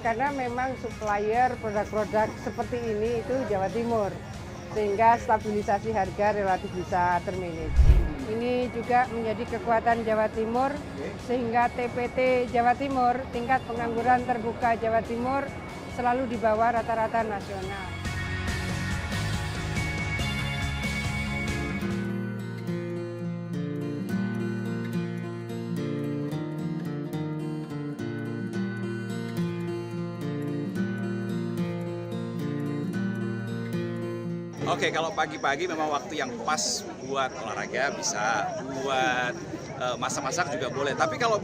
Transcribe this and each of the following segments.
karena memang supplier produk-produk seperti ini itu Jawa Timur, sehingga stabilisasi harga relatif bisa termanage. Ini juga menjadi kekuatan Jawa Timur, sehingga TPT Jawa Timur, tingkat pengangguran terbuka Jawa Timur, selalu di bawah rata-rata nasional. Oke, kalau pagi-pagi memang waktu yang pas buat olahraga, bisa buat masak-masak juga boleh. Tapi kalau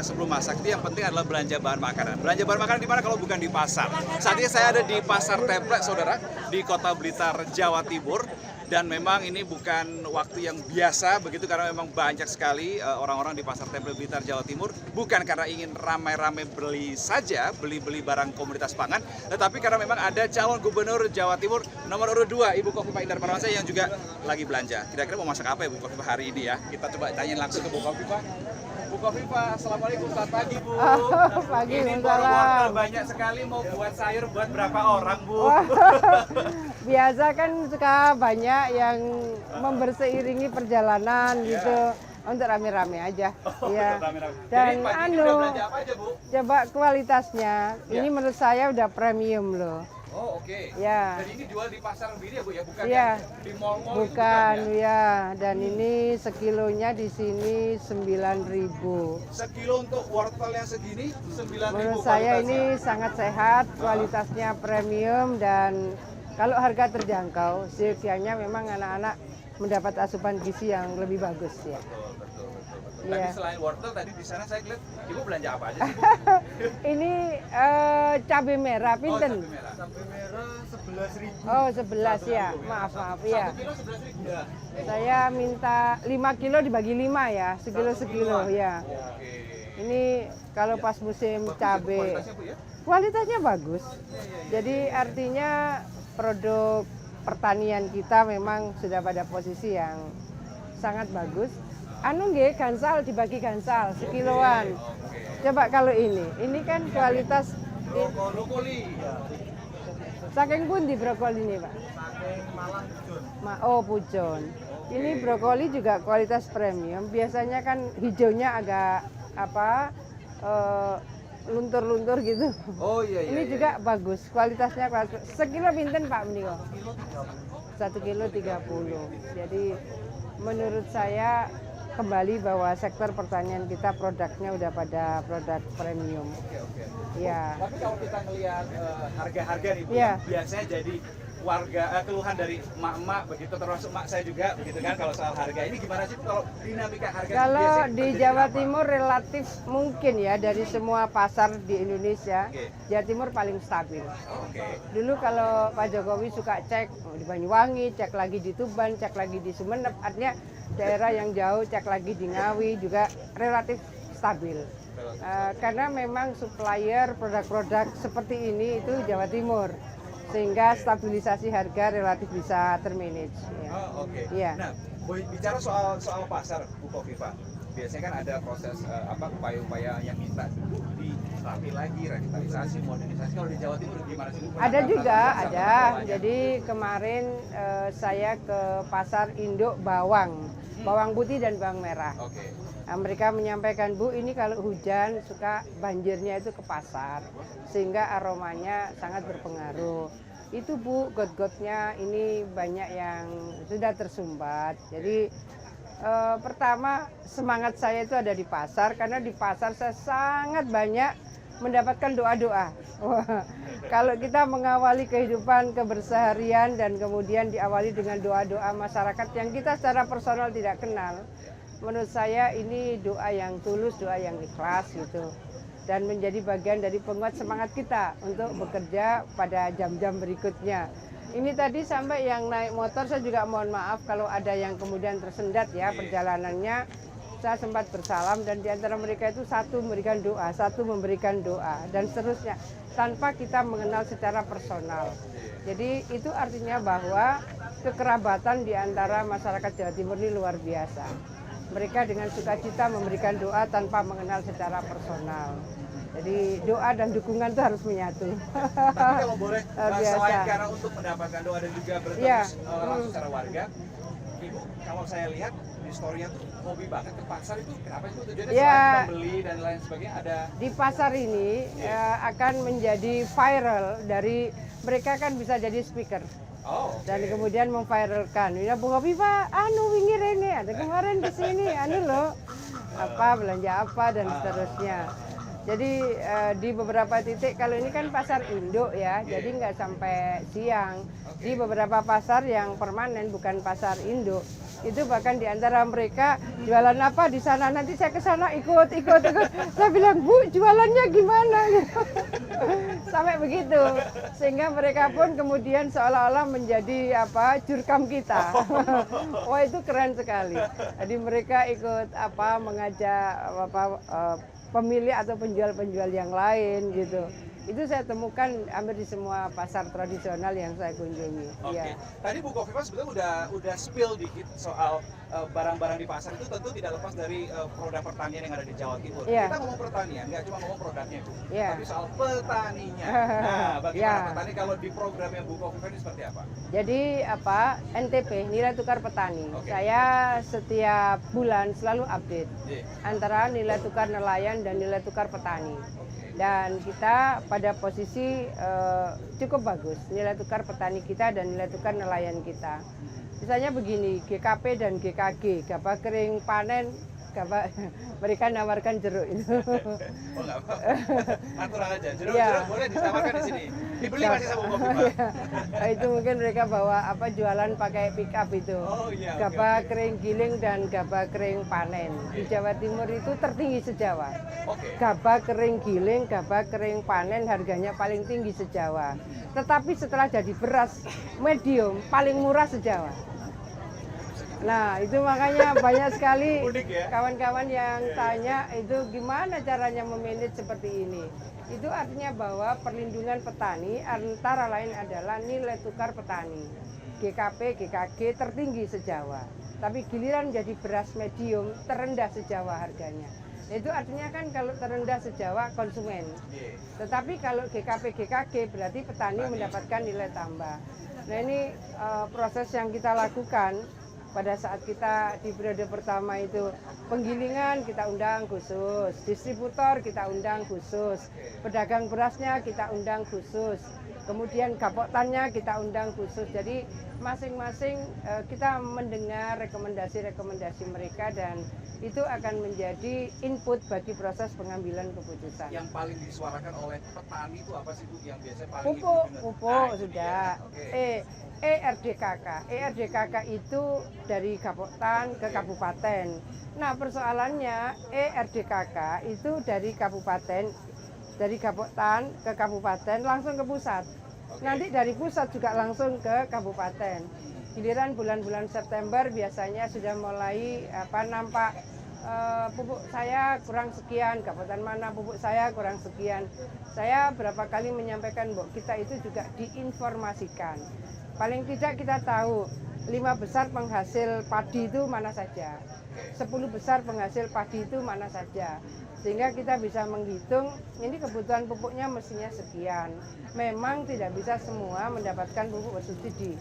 sebelum masak itu yang penting adalah belanja bahan makanan. Belanja bahan makanan di mana kalau bukan di pasar? Saat ini saya ada di Pasar Templek, saudara, di Kota Blitar, Jawa Timur. Dan memang ini bukan waktu yang biasa begitu karena memang banyak sekali orang-orang di Pasar Templek Blitar, Jawa Timur. Bukan karena ingin ramai-ramai beli saja, beli-beli barang komoditas pangan, tetapi karena memang ada calon gubernur Jawa Timur nomor urut 2, Ibu Khofifah Indar Parawansa yang juga lagi belanja. Kira-kira mau masak apa ya Bu Khofifah hari ini ya? Kita coba tanya langsung ke Bu Khofifah. Bu Khofifah, assalamualaikum, selamat pagi Bu. Pagi, ini wortel banyak sekali, mau buat sayur buat berapa orang Bu? Biasa kan suka banyak yang seiringi perjalanan gitu, untuk rame-rame aja. Ya. Dan Jadi udah belanja apa aja Bu? Coba kualitasnya, ini menurut saya udah premium loh. Oh oke. Ya. Jadi ini jual di pasar begini ya Bu ya, bukan Ya. di mall-mall? Bukan gitu, ya? ya. Dan ini sekilonya di sini 9.000. Sekilo untuk wortel yang segini 9.000. Menurut saya ini sangat sehat, kualitasnya premium, dan kalau harga terjangkau, seusianya memang anak-anak mendapat asupan gizi yang lebih bagus ya. Betul. Iya. Tadi selain wortel, tadi di sana saya lihat Ibu belanja apa aja sih Bu? Ini cabai merah, pinten? Cabai merah 11.000. Oh, 11 ya. Maaf ya. 1 kilo 11.000 ya? Saya minta 5 kilo dibagi 5 ya, sekilo ya. Oke. Ini kalau pas musim cabai, Kualitasnya Bu ya? kualitasnya bagus. Jadi artinya produk pertanian kita memang sudah pada posisi yang sangat bagus. Anu nggih, gansal dibagi gansal sekiloan. Coba kalau ini kan kualitas Brokoli. saking pundi brokoli ini, Pak? Saking Malang Pujon. Oh, pujon. Ini brokoli juga kualitas premium. Biasanya kan hijaunya agak luntur-luntur gitu. Oh iya. Ini juga bagus, kualitasnya sekilo pinten Pak Meniko? 1 kilo 30. Jadi menurut saya kembali bahwa sektor pertanian kita produknya udah pada produk premium. Oke. Ya. Tapi kalau kita ngelihat harga-harga nih Bu, Iya. biasanya jadi keluhan dari emak-emak begitu, termasuk emak saya juga begitu kan kalau soal harga. Ini gimana sih Bu, kalau dinamika harga? Kalau biasanya di terjadi Jawa apa? Timur relatif mungkin ya dari semua pasar di Indonesia, Oke. Jawa Timur paling stabil. Oke. Dulu kalau Pak Jokowi suka cek di Banyuwangi, cek lagi di Tuban, cek lagi di Sumeneb, artinya daerah yang jauh cek lagi di Ngawi juga relatif stabil. Karena memang supplier produk-produk seperti ini itu Jawa Timur, sehingga stabilisasi harga relatif bisa termanage. Ya. Oh, oke. Iya. Nah, bicara soal pasar Bu Khofifah, biasanya kan ada proses upaya-upaya yang minta dirapi lagi, revitalisasi, modernisasi. Kalau di Jawa Timur gimana sih Bu? Ada juga, Pernah ada. bawahnya? Jadi kemarin saya ke pasar induk bawang putih dan bawang merah. Oke. Nah, mereka menyampaikan, Bu, ini kalau hujan suka banjirnya itu ke pasar, sehingga aromanya sangat berpengaruh. Itu Bu, got-gotnya ini banyak yang sudah tersumbat. Jadi pertama semangat saya itu ada di pasar, karena di pasar saya sangat banyak mendapatkan doa-doa. Kalau kita mengawali kehidupan keberseharian dan kemudian diawali dengan doa-doa masyarakat yang kita secara personal tidak kenal, menurut saya ini doa yang tulus, doa yang ikhlas gitu. Dan menjadi bagian dari penguat semangat kita untuk bekerja pada jam-jam berikutnya. Ini tadi sampai yang naik motor, saya juga mohon maaf kalau ada yang kemudian tersendat ya perjalanannya. Saya sempat bersalam dan di antara mereka itu satu memberikan doa, satu memberikan doa, dan seterusnya tanpa kita mengenal secara personal. Jadi itu artinya bahwa kekerabatan di antara masyarakat Jawa Timur ini luar biasa. Mereka dengan sukacita memberikan doa tanpa mengenal secara personal. Jadi doa dan dukungan itu harus menyatu. Tapi kalau boleh, Luar biasa. selain karena untuk mendapatkan doa dan juga bertemu Iya. langsung secara warga, Ibu kalau saya lihat di story-nya tuh hobi banget ke pasar itu. Kenapa itu tujuannya Ya. selain membeli dan lain sebagainya ada? Di pasar ini akan menjadi viral dari mereka kan bisa jadi speaker. Oh, oke. Dan kemudian memviralkan. Ya Bung Hovifa, anu wingi rene ada kemarin ke sini, anu loh. Apa belanja apa dan seterusnya. Jadi di beberapa titik kalau ini kan pasar induk ya, jadi nggak sampai siang. Di beberapa pasar yang permanen bukan pasar induk, itu bahkan di antara mereka jualan apa di sana, nanti saya ke sana ikut. Saya bilang, Bu, jualannya gimana? Sampai begitu. Sehingga mereka pun kemudian seolah-olah menjadi apa jurkam kita. Wah, itu keren sekali. Jadi mereka ikut apa mengajak apa pemilik atau penjual-penjual yang lain gitu. Itu saya temukan hampir di semua pasar tradisional yang saya kunjungi. Oke. Ya. Tadi Bu Kofifa sebetulnya udah spill dikit soal barang-barang di pasar itu tentu tidak lepas dari produk pertanian yang ada di Jawa Timur. Iya. Kita ngomong pertanian, nggak cuma ngomong produknya Bu, Iya. tapi soal petaninya. Nah, bagaimana Iya. petani kalau di programnya Bu Kofifa ini seperti apa? Jadi apa NTP nilai tukar petani. Oke. Saya setiap bulan selalu update Iya. antara nilai tukar nelayan dan nilai tukar petani. Dan kita pada posisi cukup bagus nilai tukar petani kita dan nilai tukar nelayan kita. Misalnya begini, GKP dan GKG, gabah kering panen, mereka nawarkan jeruk itu. Oh nggak apa-apa. Aturan aja. Jeruk Iya. boleh ditawarkan di sini. Dibeli masih sama Bu Kofifa. Itu mungkin mereka bawa apa jualan pakai pick up itu. Oh iya. oke, Gabah oke. kering giling dan gabah kering panen. Di Jawa Timur itu tertinggi se-Jawa. Oke. Gabah kering giling, gabah kering panen harganya paling tinggi se-Jawa. Tetapi setelah jadi beras medium paling murah se-Jawa. Nah, itu makanya banyak sekali Unik ya? kawan-kawan yang tanya itu gimana caranya memanage seperti ini. Itu artinya bahwa perlindungan petani antara lain adalah nilai tukar petani. GKP, GKG tertinggi se-Jawa. Tapi giliran jadi beras medium terendah se-Jawa harganya. Itu artinya kan kalau terendah se-Jawa konsumen. Iya. Tetapi kalau GKP, GKG berarti petani mendapatkan nilai tambah. Nah ini proses yang kita lakukan pada saat kita di periode pertama itu penggilingan kita undang khusus, distributor kita undang khusus, pedagang berasnya kita undang khusus, kemudian gapoktannya kita undang khusus. Jadi masing-masing kita mendengar rekomendasi-rekomendasi mereka dan itu akan menjadi input bagi proses pengambilan keputusan. Yang paling disuarakan oleh petani itu apa sih Bu yang biasanya paling Pupuk, didengar? pupuk Nah, itu sudah. dia. Oke. ERDKK itu dari Gapoktan ke kabupaten. Nah persoalannya ERDKK itu dari kabupaten, dari Gapoktan ke kabupaten langsung ke pusat. Nanti dari pusat juga langsung ke kabupaten. Giliran bulan-bulan September biasanya sudah mulai nampak pupuk saya kurang sekian, kabupaten mana pupuk saya kurang sekian. Saya berapa kali menyampaikan bahwa kita itu juga diinformasikan. Paling tidak kita tahu 5 besar penghasil padi itu mana saja, 10 besar penghasil padi itu mana saja. Sehingga kita bisa menghitung ini kebutuhan pupuknya mestinya sekian. Memang tidak bisa semua mendapatkan pupuk bersubsidi.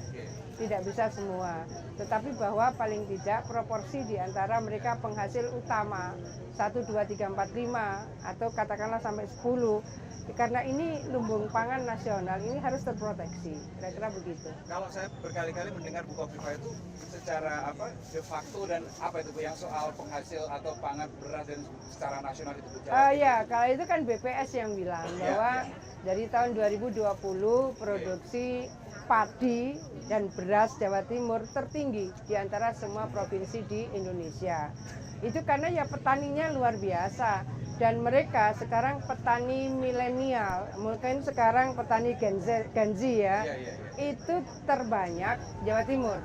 Tidak bisa semua, tetapi bahwa paling tidak proporsi di antara mereka penghasil utama 1, 2, 3, 4, 5 atau katakanlah sampai 10 karena ini lumbung pangan nasional ini harus terproteksi, kira-kira begitu. Kalau saya berkali-kali mendengar Bu Kofifa itu secara de facto dan apa itu Bu yang soal penghasil atau pangan beras dan secara nasional itu Bu? Ya, kalau itu kan BPS yang bilang bahwa dari tahun 2020 produksi padi dan beras Jawa Timur tertinggi di antara semua provinsi di Indonesia. Itu karena ya petaninya luar biasa dan mereka sekarang petani milenial, mungkin sekarang petani Gen Z ya, itu terbanyak Jawa Timur.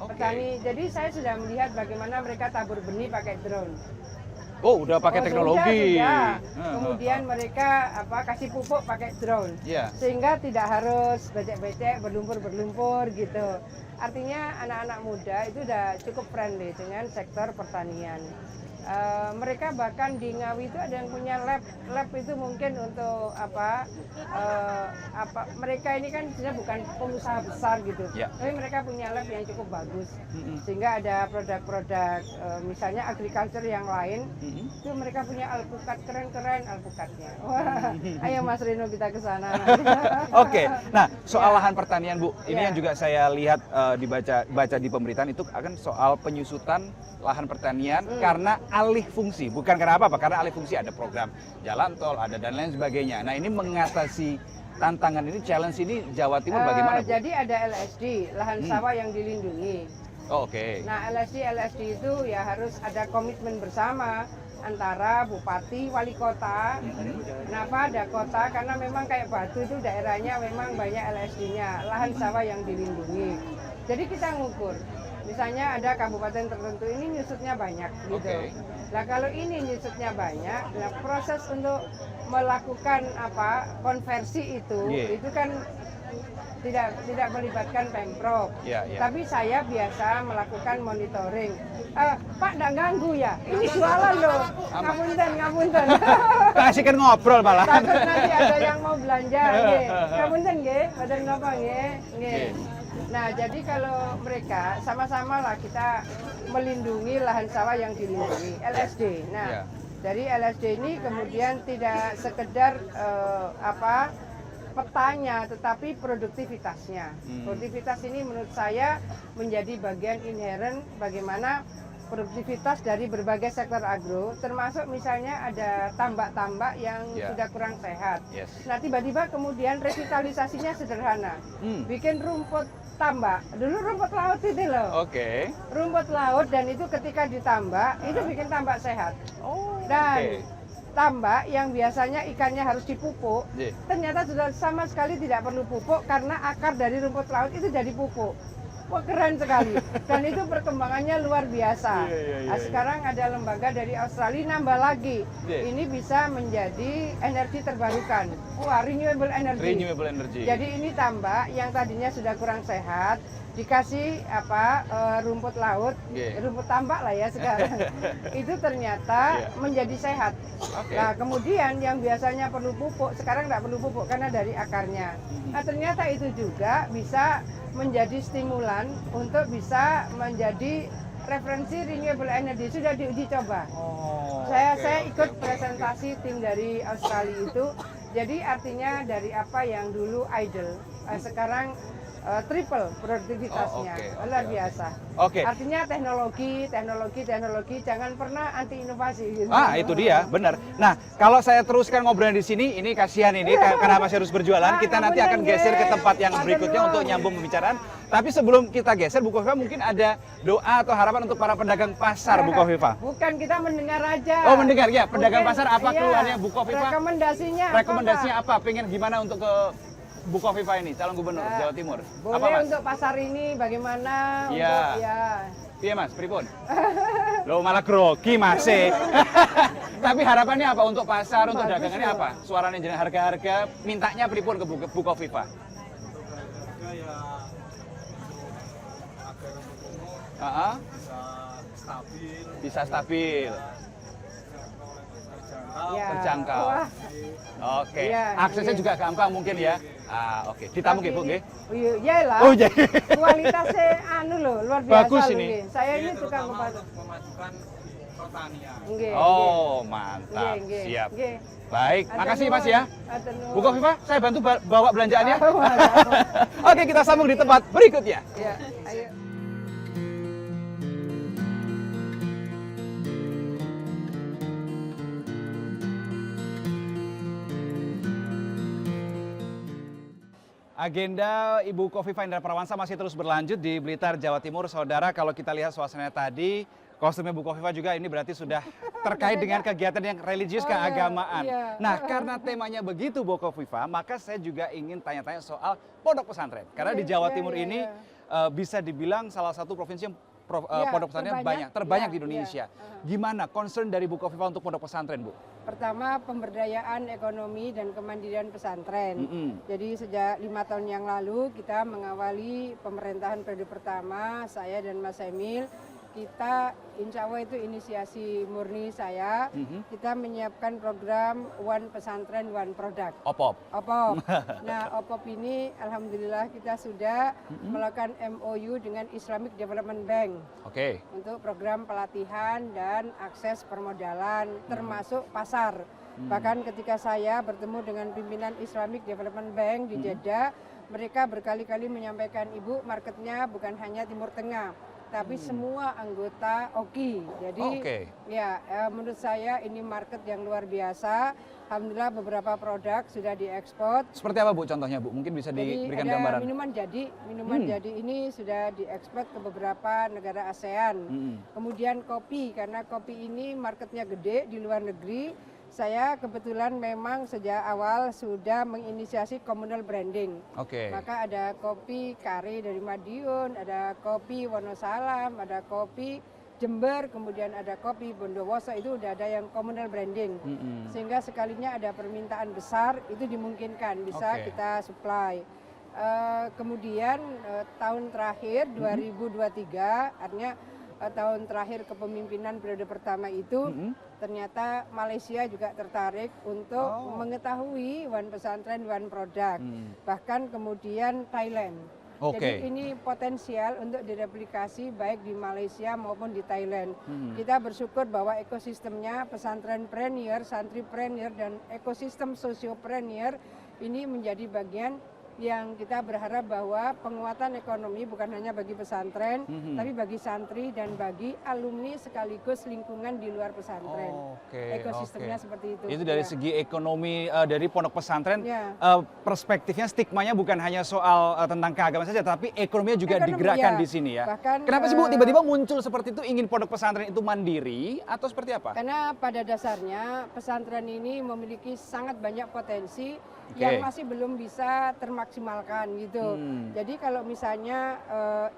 Petani, jadi saya sudah melihat bagaimana mereka tabur benih pakai drone. Oh, udah pakai teknologi. Sudah. Kemudian mereka kasih pupuk pakai drone. Iya. Sehingga tidak harus becek-becek, berlumpur-berlumpur gitu. Artinya anak-anak muda itu udah cukup friendly dengan sektor pertanian. Mereka bahkan di Ngawi itu ada yang punya lab itu mungkin untuk mereka ini kan sebenarnya bukan pengusaha besar gitu, tapi mereka punya lab yang cukup bagus, sehingga ada produk-produk misalnya agriculture yang lain, itu mereka punya alpukat keren-keren alpukatnya. Wah, ayo Mas Rino kita ke sana. Oke, nah soal lahan pertanian Bu, ini yang juga saya lihat baca di pemberitaan itu akan soal penyusutan lahan pertanian karena alih fungsi, bukan karena apa-apa, karena alih fungsi ada program jalan tol, ada dan lain sebagainya. Nah ini mengatasi tantangan ini, challenge ini Jawa Timur bagaimana Bu? Jadi ada LSD, lahan sawah yang dilindungi. Oke. Nah LSD itu ya harus ada komitmen bersama antara bupati, wali kota. Kenapa ada kota? Karena memang kayak Batu itu daerahnya memang banyak LSD-nya, lahan sawah yang dilindungi. Jadi kita ngukur. Misalnya ada kabupaten tertentu ini nyusutnya banyak gitu. Nah kalau ini nyusutnya banyak, nah proses untuk melakukan konversi itu kan tidak melibatkan Pemprov. Tapi saya biasa melakukan monitoring. Pak nggak ganggu ya? Ini jualan loh. Ngapunten. Kasihkan ngobrol malah. Takut nanti ada yang mau belanja. Ngapunten nggih, badan napa nggih. Nah, jadi kalau mereka sama-sama lah kita melindungi lahan sawah yang dilindungi, LSD. Nah, dari LSD ini kemudian tidak sekedar petanya, tetapi produktivitasnya. Produktivitas ini menurut saya menjadi bagian inheren bagaimana produktivitas dari berbagai sektor agro, termasuk misalnya ada tambak-tambak yang sudah kurang sehat. Nah, tiba-tiba kemudian revitalisasinya sederhana, bikin rumput tambak. Dulu rumput laut itu loh. Rumput laut dan itu ketika ditambak, itu bikin tambak sehat. Dan tambak yang biasanya ikannya harus dipupuk, ternyata sudah sama sekali tidak perlu pupuk karena akar dari rumput laut itu jadi pupuk. Wah keren sekali, dan itu perkembangannya luar biasa. Nah, sekarang ada lembaga dari Australia nambah lagi, ini bisa menjadi energi terbarukan. Wah, renewable energy. Jadi ini tambak yang tadinya sudah kurang sehat, dikasih rumput laut, rumput tambak lah ya sekarang. Itu ternyata menjadi sehat. Nah, kemudian yang biasanya perlu pupuk sekarang tidak perlu pupuk karena dari akarnya. Nah, ternyata itu juga bisa menjadi stimulan untuk bisa menjadi referensi renewable energy, sudah diuji coba. Saya ikut presentasi tim dari Australia itu. Jadi artinya dari apa yang dulu idle, sekarang triple produktivitasnya, luar biasa. Artinya teknologi, jangan pernah anti inovasi. Gitu. Itu dia, benar. Nah, kalau saya teruskan ngobrolnya di sini, ini kasihan ini karena masih harus berjualan. Kita nanti akan geser ke tempat yang berikutnya untuk nyambung pembicaraan. Tapi sebelum kita geser, Bu Kofifa mungkin ada doa atau harapan untuk para pedagang pasar, Bu Kofifa? Bukan, kita mendengar aja. Oh, mendengar ya. Pedagang pasar apa keluhannya Bu Kofifa? Rekomendasinya apa? Pengen gimana untuk ke Bu Kofifa ini, calon gubernur Jawa Timur? Boleh apa, Mas? Untuk pasar ini bagaimana? Iya Mas, pripun? Lo malah grogi masih. Tapi harapannya apa untuk pasar, untuk dagangannya apa? Suaranya jeneng harga-harga, mintanya pripun ke Bu Kofifa? Bisa stabil. Terjangkau. Aksesnya juga gampang mungkin ya. Ditamu nggih, Bu nggih? Iyalah. Kualitasnya luar biasa. Bagus ini. Saya ini tukang memajukan pertanian. Mantap. Siap. Baik, makasih Mas ya. Bu Kofifa, saya bantu bawa belanjaannya. Oke, kita sambung di tempat berikutnya. Iya, ayo. Agenda Ibu Kofifa Indar Parawansa masih terus berlanjut di Blitar, Jawa Timur. Saudara, kalau kita lihat suasananya tadi, kostumnya Bu Kofifa juga ini berarti sudah terkait dengan kegiatan yang religius keagamaan. Nah, karena temanya begitu Bu Kofifa, maka saya juga ingin tanya-tanya soal pondok pesantren. Karena di Jawa Timur ini bisa dibilang salah satu provinsi yang pondok pesantren terbanyak di Indonesia. Gimana concern dari Bu Kofifa untuk pondok pesantren, Bu? Pertama, pemberdayaan ekonomi dan kemandirian pesantren. Jadi sejak 5 tahun yang lalu kita mengawali pemerintahan periode pertama, saya dan Mas Emil, kita insya Allah itu inisiasi murni saya, kita menyiapkan program One Pesantren One Product. OPOP. OPOP. Nah, OPOP ini alhamdulillah kita sudah melakukan MOU dengan Islamic Development Bank. Oke. Untuk program pelatihan dan akses permodalan termasuk pasar. Bahkan ketika saya bertemu dengan pimpinan Islamic Development Bank di Jeddah, mereka berkali-kali menyampaikan, Ibu, marketnya bukan hanya Timur Tengah, tapi semua anggota OKI. Jadi ya menurut saya ini market yang luar biasa. Alhamdulillah beberapa produk sudah diekspor. Seperti apa Bu contohnya Bu? Mungkin bisa diberikan ada gambaran. Minuman jadi ini sudah diekspor ke beberapa negara ASEAN. Kemudian kopi, karena kopi ini marketnya gede di luar negeri. Saya kebetulan memang sejak awal sudah menginisiasi communal branding. Maka ada kopi Kari dari Madiun, ada kopi Wonosalam, ada kopi Jember, kemudian ada kopi Bondowoso, itu udah ada yang communal branding. Sehingga sekalinya ada permintaan besar, itu dimungkinkan bisa kita supply. Kemudian tahun terakhir 2023, artinya tahun terakhir kepemimpinan periode pertama itu, ternyata Malaysia juga tertarik untuk mengetahui One Pesantren One Product. Bahkan kemudian Thailand. Jadi ini potensial untuk direplikasi baik di Malaysia maupun di Thailand. Kita bersyukur bahwa ekosistemnya pesantrenpreneur, santripreneur, dan ekosistem sosiopreneur ini menjadi bagian yang kita berharap bahwa penguatan ekonomi bukan hanya bagi pesantren, tapi bagi santri dan bagi alumni sekaligus lingkungan di luar pesantren. Ekosistemnya seperti itu. Itu dari segi ekonomi dari pondok pesantren, perspektifnya stigmanya bukan hanya soal tentang keagamaan saja, tapi ekonominya juga digerakkan di sini ya. Bahkan, kenapa sih Bu tiba-tiba muncul seperti itu, ingin pondok pesantren itu mandiri atau seperti apa? Karena pada dasarnya pesantren ini memiliki sangat banyak potensi yang masih belum bisa termaksimalkan gitu. Jadi kalau misalnya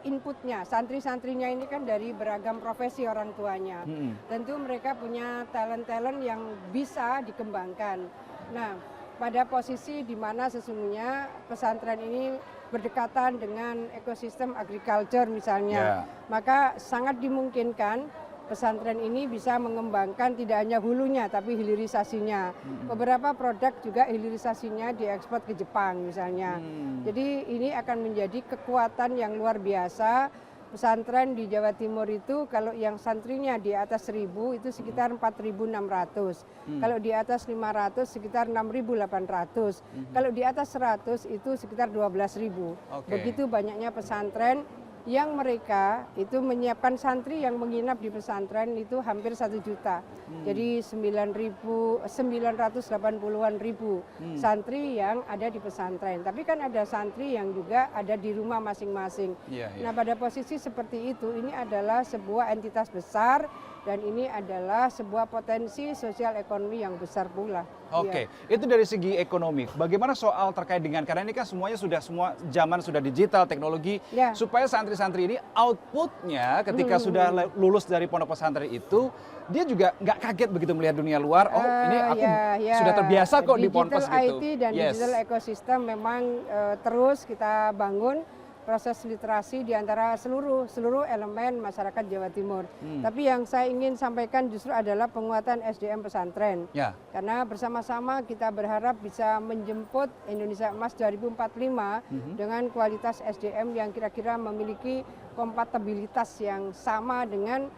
inputnya, santri-santrinya ini kan dari beragam profesi orang tuanya. Tentu mereka punya talent-talent yang bisa dikembangkan. Nah, pada posisi di mana sesungguhnya pesantren ini berdekatan dengan ekosistem agriculture misalnya, maka sangat dimungkinkan pesantren ini bisa mengembangkan tidak hanya hulunya tapi hilirisasinya. Beberapa produk juga hilirisasinya diekspor ke Jepang misalnya. Jadi ini akan menjadi kekuatan yang luar biasa. Pesantren di Jawa Timur itu kalau yang santrinya di atas 1000 itu sekitar 4.600. Kalau di atas 500 sekitar 6.800. Kalau di atas 100 itu sekitar 12.000. Begitu banyaknya pesantren yang mereka itu menyiapkan santri yang menginap di pesantren itu hampir 1 juta. Jadi 980-an ribu santri yang ada di pesantren. Tapi kan ada santri yang juga ada di rumah masing-masing. Nah, pada posisi seperti itu, ini adalah sebuah entitas besar dan ini adalah sebuah potensi sosial ekonomi yang besar pula. Itu dari segi ekonomi. Bagaimana soal terkait dengan, karena ini kan semuanya semua zaman sudah digital, teknologi, supaya santri-santri ini outputnya ketika sudah lulus dari pondok pesantren itu, dia juga nggak kaget begitu melihat dunia luar. Oh, ini aku sudah terbiasa kok di pondok itu. Digital IT dan digital ekosistem memang terus kita bangun. Proses literasi di antara seluruh elemen masyarakat Jawa Timur. Tapi yang saya ingin sampaikan justru adalah penguatan SDM pesantren. Karena bersama-sama kita berharap bisa menjemput Indonesia Emas 2045 dengan kualitas SDM yang kira-kira memiliki kompatibilitas yang sama dengan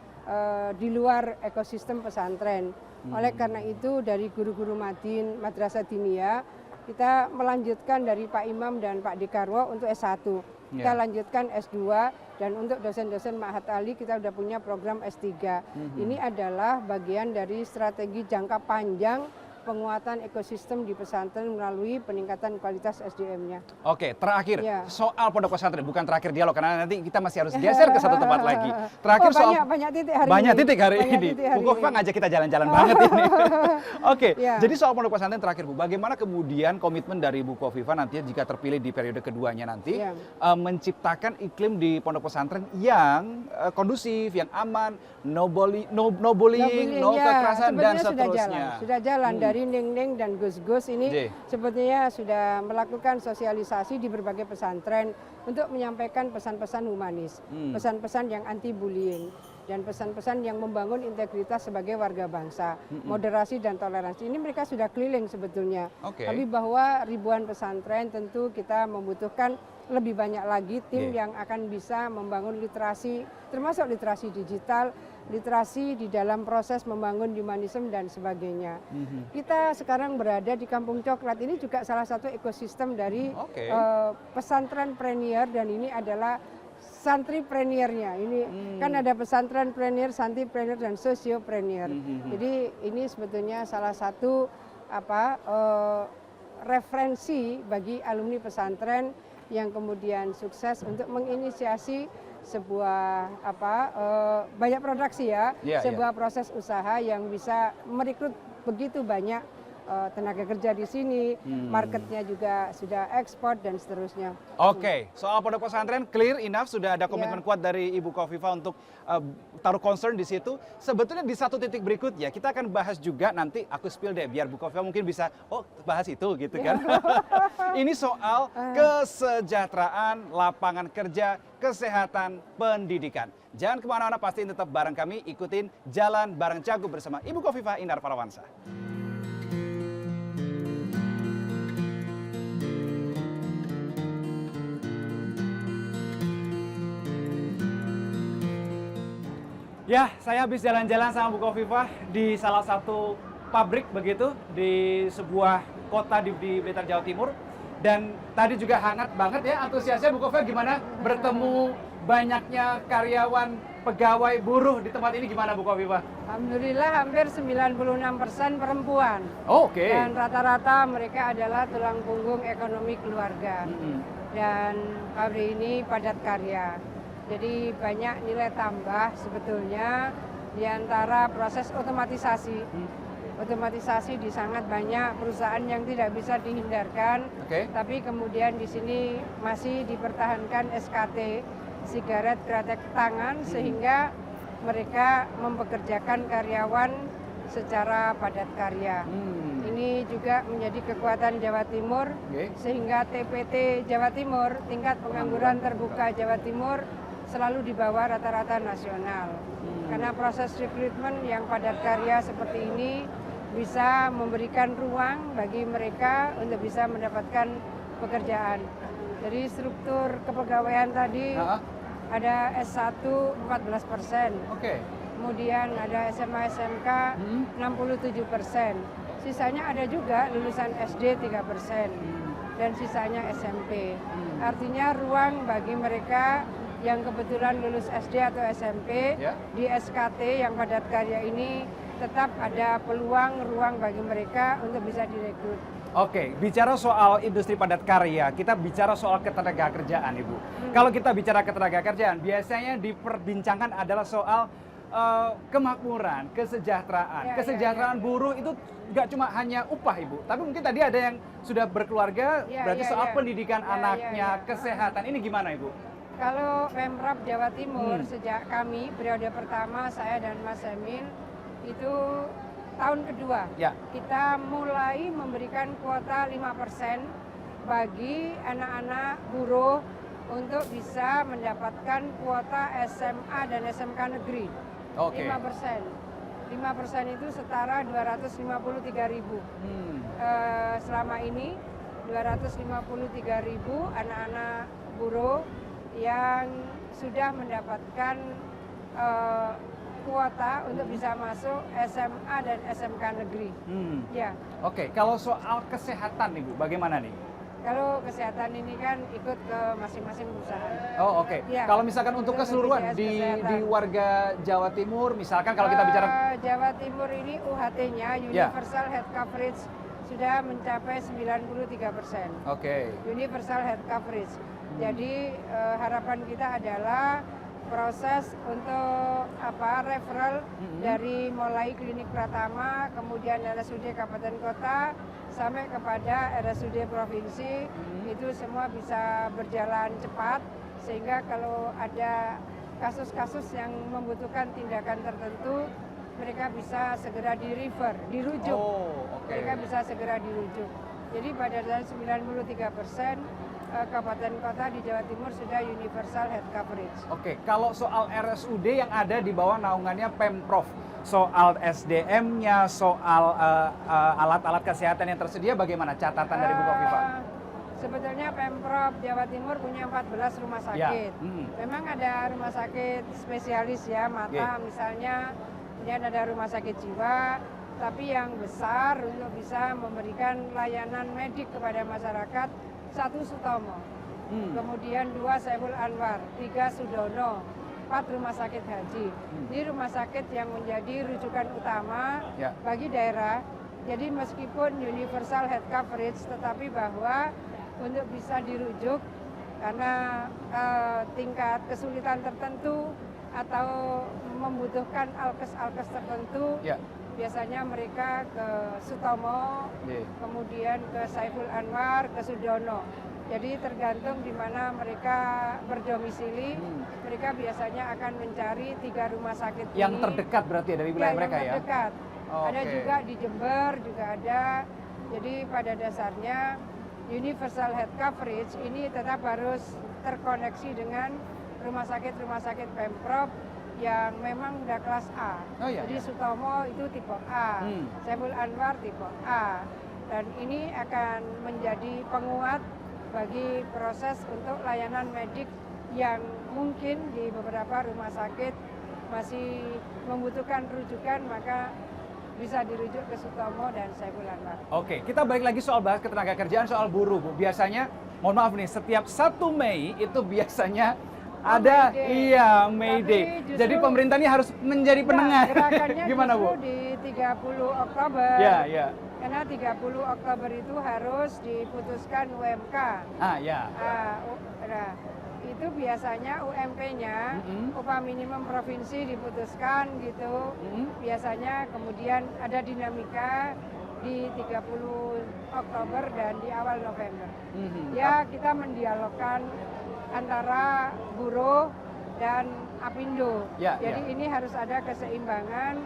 di luar ekosistem pesantren. Oleh karena itu dari guru-guru Madin, Madrasah Diniyah, kita melanjutkan dari Pak Imam dan Pak Dekarwo untuk S1. Kita lanjutkan S2 dan untuk dosen-dosen Ma'had Ali kita sudah punya program S3. Ini adalah bagian dari strategi jangka panjang penguatan ekosistem di pesantren melalui peningkatan kualitas SDM-nya. Terakhir soal pondok pesantren, bukan terakhir dialog karena nanti kita masih harus geser ke satu tempat lagi. Terakhir soal banyak titik hari ini. Bu Khofifah ngajak kita jalan-jalan banget ini. Jadi soal pondok pesantren terakhir Bu, bagaimana kemudian komitmen dari Bu Khofifah nantinya jika terpilih di periode keduanya nanti menciptakan iklim di pondok pesantren yang kondusif, yang aman, no bullying, no kekerasan dan seterusnya. Sudah jalan dari Ning-Ning dan Gus-Gus ini sebetulnya sudah melakukan sosialisasi di berbagai pesantren untuk menyampaikan pesan-pesan humanis, pesan-pesan yang anti bullying. dan pesan-pesan yang membangun integritas sebagai warga bangsa, moderasi dan toleransi. Ini mereka sudah keliling sebetulnya. Tapi bahwa ribuan pesantren tentu kita membutuhkan lebih banyak lagi tim yang akan bisa membangun literasi, termasuk literasi digital, literasi di dalam proses membangun humanisme dan sebagainya. Kita sekarang berada di Kampung Coklat, ini juga salah satu ekosistem dari pesantren premier, dan ini adalah santripreniernya. Ini kan ada pesantren premier, santripreneur dan sosiopreneur. Jadi ini sebetulnya salah satu referensi bagi alumni pesantren yang kemudian sukses untuk menginisiasi sebuah banyak produksi sebuah proses usaha yang bisa merekrut begitu banyak tenaga kerja di sini, marketnya juga sudah ekspor dan seterusnya. Oke, soal pondok pesantren clear enough, sudah ada komitmen kuat dari Ibu Khofifah untuk taruh concern di situ. Sebetulnya di satu titik berikutnya kita akan bahas juga, nanti aku spill deh biar Bu Khofifah mungkin bisa bahas itu gitu kan. Ini soal kesejahteraan, lapangan kerja, kesehatan, pendidikan. Jangan kemana-mana, pastiin tetap bareng kami, ikutin Jalan Bareng Cagup bersama Ibu Khofifah Indar Parawansa. Ya, saya habis jalan-jalan sama Bu Khofifah di salah satu pabrik begitu, di sebuah kota di Blitar, Jawa Timur. Dan tadi juga hangat banget ya antusiasnya. Bu Khofifah gimana bertemu banyaknya karyawan, pegawai, buruh di tempat ini, gimana Bu Khofifah? Alhamdulillah hampir 96% perempuan. Oke. Dan rata-rata mereka adalah tulang punggung ekonomi keluarga. Dan pabrik ini padat karya. Jadi banyak nilai tambah sebetulnya di antara proses otomatisasi. Otomatisasi di sangat banyak perusahaan yang tidak bisa dihindarkan. Tapi kemudian di sini masih dipertahankan SKT, sigaret kretek tangan, sehingga mereka mempekerjakan karyawan secara padat karya. Ini juga menjadi kekuatan Jawa Timur, sehingga TPT Jawa Timur, tingkat pengangguran terbuka Jawa Timur, selalu di bawah rata-rata nasional. Karena proses rekrutmen yang padat karya seperti ini bisa memberikan ruang bagi mereka untuk bisa mendapatkan pekerjaan. Jadi struktur kepegawaian tadi ada S1 14%. Kemudian ada SMA SMK 67%. Sisanya ada juga lulusan SD 3%. Dan sisanya SMP. Artinya ruang bagi mereka yang kebetulan lulus SD atau SMP di SKT yang padat karya ini tetap ada peluang ruang bagi mereka untuk bisa direkrut. Oke, bicara soal industri padat karya, kita bicara soal ketenagakerjaan, Ibu. Kalau kita bicara ketenagakerjaan, biasanya diperbincangkan adalah soal kemakmuran, kesejahteraan. Kesejahteraan buruh itu nggak cuma hanya upah, Ibu, tapi mungkin tadi ada yang sudah berkeluarga, berarti soal pendidikan anaknya, kesehatan. Ini gimana, Ibu? Kalau Pemprov Jawa Timur, sejak kami periode pertama, saya dan Mas Emil, itu tahun kedua, kita mulai memberikan kuota 5% bagi anak-anak buruh untuk bisa mendapatkan kuota SMA dan SMK negeri. 5%. 5% itu setara 253.000. Selama ini 253.000 anak-anak buruh yang sudah mendapatkan kuota untuk bisa masuk SMA dan SMK negeri. Oke, kalau soal kesehatan nih Bu, bagaimana nih? Kalau kesehatan ini kan ikut ke masing-masing perusahaan. Kalau misalkan untuk keseluruhan di warga Jawa Timur, misalkan kalau kita bicara Jawa Timur ini UHT-nya Universal Health Coverage sudah mencapai 93%. Universal Health Coverage. Jadi harapan kita adalah proses untuk referral dari mulai klinik Pratama, kemudian RSUD Kabupaten Kota sampai kepada RSUD provinsi, itu semua bisa berjalan cepat sehingga kalau ada kasus-kasus yang membutuhkan tindakan tertentu, mereka bisa segera dirujuk. Mereka bisa segera dirujuk. Jadi pada tahun 93% kabupaten kota di Jawa Timur sudah universal health coverage. Oke, kalau soal RSUD yang ada di bawah naungannya Pemprov, soal SDM-nya, soal alat-alat kesehatan yang tersedia, bagaimana catatan dari Bu Kofifa? Sebetulnya Pemprov Jawa Timur punya 14 rumah sakit. Memang ada rumah sakit spesialis ya, mata misalnya, kemudian ada rumah sakit jiwa, tapi yang besar untuk bisa memberikan layanan medik kepada masyarakat, 1 Sutomo, kemudian 2 Saiful Anwar, 3 Sudono, 4 rumah sakit haji. Ini rumah sakit yang menjadi rujukan utama bagi daerah. Jadi meskipun universal health coverage, tetapi bahwa untuk bisa dirujuk karena tingkat kesulitan tertentu atau membutuhkan alkes-alkes tertentu, biasanya mereka ke Sutomo, kemudian ke Saiful Anwar, ke Sudono. Jadi tergantung di mana mereka berdomisili, mereka biasanya akan mencari 3 rumah sakit yang ini. terdekat berarti ya dari wilayah mereka yang terdekat. Ada juga di Jember, juga ada. Jadi pada dasarnya universal health coverage ini tetap harus terkoneksi dengan rumah sakit Pemprov yang memang udah kelas A. Jadi Sutomo itu tipe A, Saiful Anwar tipe A. Dan ini akan menjadi penguat bagi proses untuk layanan medik yang mungkin di beberapa rumah sakit masih membutuhkan rujukan, maka bisa dirujuk ke Sutomo dan Saiful Anwar. Oke, kita balik lagi soal bahas ketenaga kerjaan, soal buruh, Bu. Biasanya, mohon maaf nih, setiap 1 Mei itu biasanya ada May Day. Jadi pemerintah ini harus menjadi penengah. Gerakannya gimana, Bu? Di 30 Oktober. Karena 30 Oktober itu harus diputuskan UMK. Nah, itu biasanya UMP-nya, upah minimum provinsi diputuskan gitu. Biasanya kemudian ada dinamika di 30 Oktober dan di awal November. Ya, kita mendialogkan antara buruh dan Apindo. Jadi ini harus ada keseimbangan,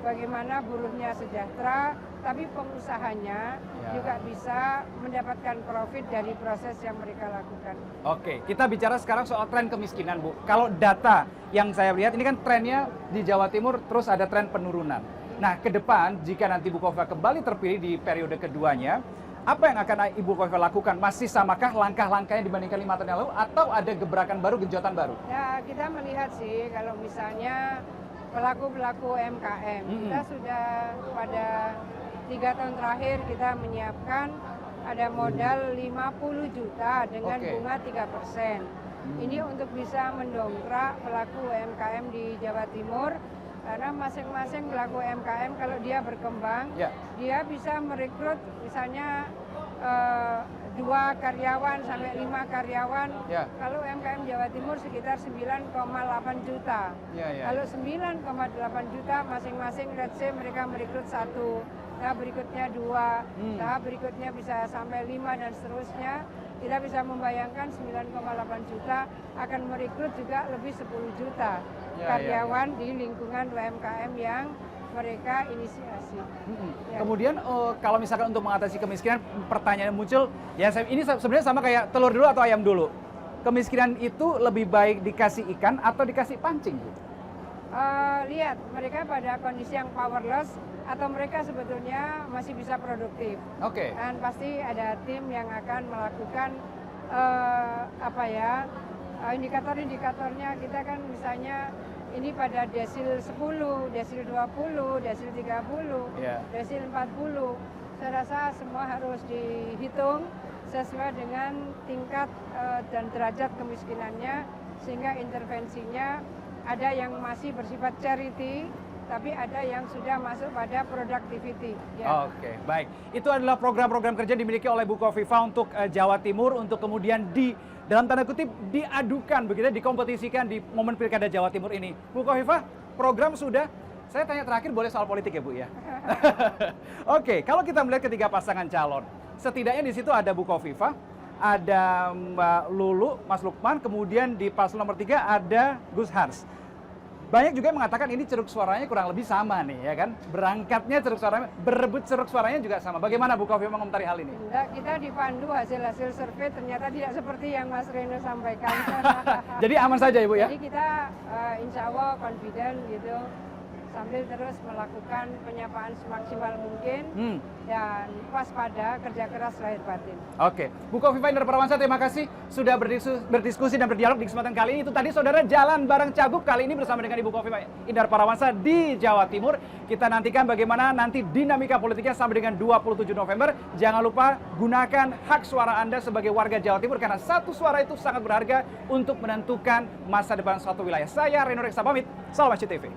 bagaimana buruhnya sejahtera, tapi pengusahanya juga bisa mendapatkan profit dari proses yang mereka lakukan. Oke, kita bicara sekarang soal tren kemiskinan, Bu. Kalau data yang saya lihat, ini kan trennya di Jawa Timur terus ada tren penurunan. Nah, ke depan, jika nanti Bu Kofifa kembali terpilih di periode keduanya, apa yang akan Ibu Kofifa lakukan? Masih samakah langkah-langkahnya dibandingkan 5 tahun yang lalu, atau ada gebrakan baru, genjotan baru? Ya, kita melihat sih, kalau misalnya pelaku-pelaku UMKM, kita sudah pada 3 tahun terakhir kita menyiapkan ada modal 50 juta dengan bunga 3%. Ini untuk bisa mendongkrak pelaku UMKM di Jawa Timur, karena masing-masing pelaku UMKM kalau dia berkembang, dia bisa merekrut misalnya 2 karyawan sampai 5 karyawan. Kalau UMKM Jawa Timur sekitar 9,8 juta. Kalau 9,8 juta masing-masing, let's say mereka merekrut 1, tahap berikutnya 2, tahap berikutnya bisa sampai 5 dan seterusnya. Kita bisa membayangkan 9,8 juta akan merekrut juga lebih 10 juta karyawan di lingkungan UMKM yang mereka inisiasi. Kemudian kalau misalkan untuk mengatasi kemiskinan, pertanyaan yang muncul, ya ini sebenarnya sama kayak telur dulu atau ayam dulu. Kemiskinan itu lebih baik dikasih ikan atau dikasih pancing, Bu? Lihat, mereka pada kondisi yang powerless atau mereka sebetulnya masih bisa produktif. Dan pasti ada tim yang akan melakukan indikator-indikatornya. Kita kan misalnya ini pada desil 10, desil 20, desil 30, desil 40. Saya rasa semua harus dihitung sesuai dengan tingkat dan derajat kemiskinannya, sehingga intervensinya ada yang masih bersifat charity, tapi ada yang sudah masuk pada productivity. Oke, baik. Itu adalah program-program kerja dimiliki oleh Bu Kofifa untuk Jawa Timur, untuk kemudian dalam tanda kutip diadukan, begitu, dikompetisikan di momen Pilkada Jawa Timur ini. Bu Kofifa, program sudah. Saya tanya terakhir, boleh soal politik ya, Bu ya? Oke, kalau kita melihat ketiga pasangan calon, setidaknya di situ ada Bu Kofifa, ada Mbak Lulu, Mas Lukman, kemudian di paslon nomor 3 ada Gus Hans. Banyak juga yang mengatakan ini ceruk suaranya kurang lebih sama nih, ya kan? Berangkatnya ceruk suaranya, berebut ceruk suaranya juga sama. Bagaimana Bu Khofifah mengomentari hal ini? Enggak, kita dipandu hasil-hasil survei ternyata tidak seperti yang Mas Reno sampaikan. Jadi aman saja Ibu ya? Jadi kita insya Allah confident gitu, sambil terus melakukan penyapaan semaksimal mungkin dan waspada, kerja keras lahir batin. Oke, Bu Khofifah Indar Parawansa, terima kasih sudah berdiskusi dan berdialog di kesempatan kali ini. Itu tadi saudara jalan bareng Cagup kali ini bersama dengan Ibu Khofifah Indar Parawansa di Jawa Timur. Kita nantikan bagaimana nanti dinamika politiknya sampai dengan 27 November. Jangan lupa gunakan hak suara Anda sebagai warga Jawa Timur karena satu suara itu sangat berharga untuk menentukan masa depan suatu wilayah. Saya Reno Reksa pamit, salam TV.